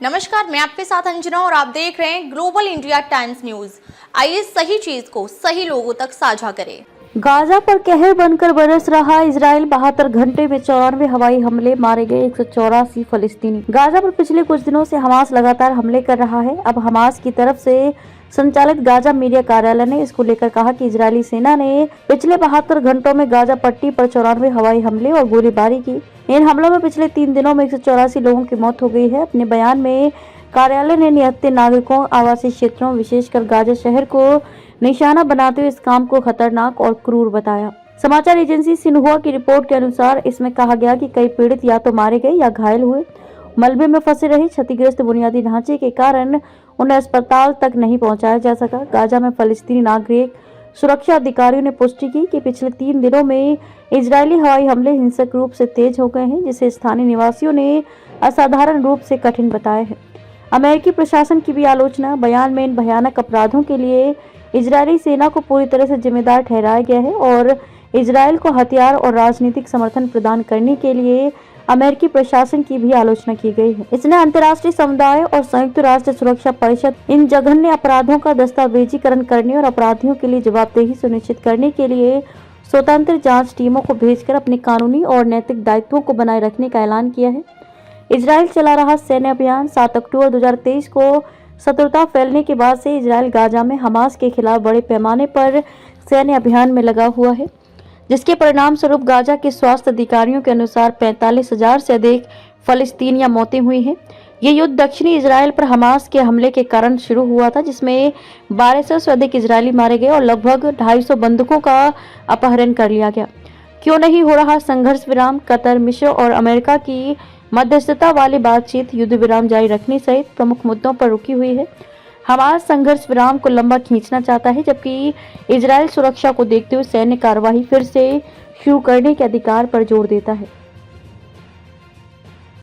नमस्कार, मैं आपके साथ अंजना और आप देख रहे हैं ग्लोबल इंडिया टाइम्स न्यूज। आइए सही चीज को सही लोगों तक साझा करें। गाजा पर कहर बनकर बरस रहा इजराइल। 72 घंटे में 94 हवाई हमले, मारे गए 184 फलस्तीनी। गाजा पर पिछले कुछ दिनों से हमास लगातार हमले कर रहा है। अब हमास की तरफ से संचालित गाजा मीडिया कार्यालय ने इसको लेकर कहा कि इजरायली सेना ने पिछले 72 घंटों में गाजा पट्टी पर 94 हवाई हमले और गोलीबारी की। इन हमलों में पिछले 3 दिनों में 184 लोगों की मौत हो गई है। अपने बयान में कार्यालय ने निहत्थे नागरिकों, आवासीय क्षेत्रों, विशेषकर गाजा शहर को निशाना बनाते हुए इस काम को खतरनाक और क्रूर बताया। समाचार एजेंसी सिन्हुआ की रिपोर्ट के अनुसार इसमें कहा गया कि कई पीड़ित या तो मारे गए या घायल हुए। मलबे में फंसे रहे। क्षतिग्रस्त बुनियादी ढांचे के कारण उन्हें अस्पताल तक नहीं पहुंचाया जा सका। गाजा में फलस्तीनी नागरिक सुरक्षा अधिकारियों ने पुष्टि की कि पिछले 3 दिनों में इजरायली हवाई हमले हिंसक रूप से तेज हो गए हैं, जिसे स्थानीय निवासियों ने असाधारण रूप से कठिन बताया है। अमेरिकी प्रशासन की भी आलोचना। बयान में इन भयानक अपराधों के लिए इजरायली सेना को पूरी तरह से जिम्मेदार ठहराया गया है और इजरायल को हथियार और राजनीतिक समर्थन प्रदान करने के लिए अमेरिकी प्रशासन की भी आलोचना की गई है। इसने अंतर्राष्ट्रीय समुदाय और संयुक्त राष्ट्र सुरक्षा परिषद इन जघन्य अपराधों का दस्तावेजीकरण करने और अपराधियों के लिए जवाबदेही सुनिश्चित करने के लिए स्वतंत्र जांच टीमों को भेजकर अपने कानूनी और नैतिक दायित्वों को बनाए रखने का ऐलान किया है। इजरायल चला रहा सैन्य अभियान। 7 अक्टूबर 2023 को शत्रुता फैलने के बाद से इजरायल गाजा में हमास के खिलाफ बड़े पैमाने पर सैन्य अभियान में लगा हुआ है, जिसके परिणाम स्वरूप गाजा के स्वास्थ्य अधिकारियों के अनुसार 45,000 से अधिक फलस्तीनियां मौतें हुई हैं। ये युद्ध दक्षिणी इजरायल पर हमास के हमले के कारण शुरू हुआ था, जिसमें 1200 से अधिक इजरायली मारे गए और लगभग 250 बंधकों का अपहरण कर लिया गया। क्यों नहीं हो रहा संघर्ष विराम? कतर, मिस्र और अमेरिका की मध्यस्थता वाली बातचीत युद्ध विराम जारी रखने सहित प्रमुख मुद्दों पर रुकी हुई है। हमास संघर्ष विराम को लंबा खींचना चाहता है, जबकि इजरायल सुरक्षा को देखते हुए सैन्य कार्रवाई फिर से शुरू करने के अधिकार पर जोर देता है।